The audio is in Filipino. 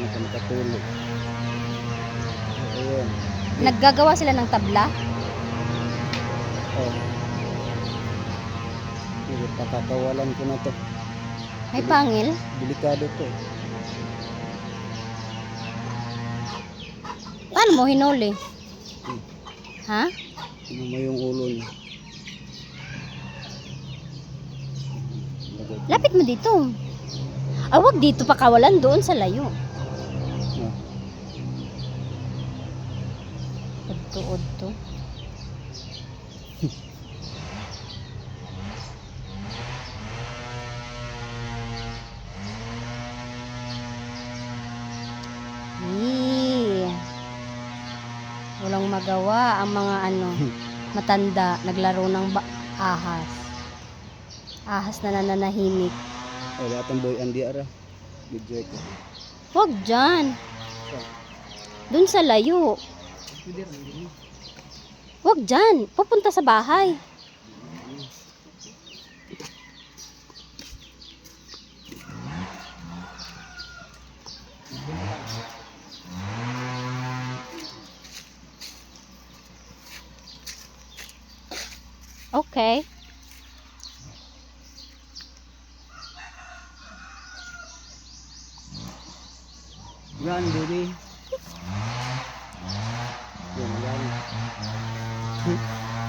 ka makatulog. Ayan. Naggagawa sila ng tabla? Oh. Pakakawalan ko na to. Ay, pangil. Delikado to. Paano mo hinuli? Ha? Ano mo yung ulo niya? Lapit mo dito. Ah, wag dito pakawalan, doon sa layo. Ah. Udto-udto. Walang magawa ang mga matanda naglaro ng ahas. Ahas na nananahimik. Oh, datang boy andi ara. Video ko. Huwag dyan. Doon sa layo. Huwag dyan. Pupunta sa bahay. Okay. Yan, baby.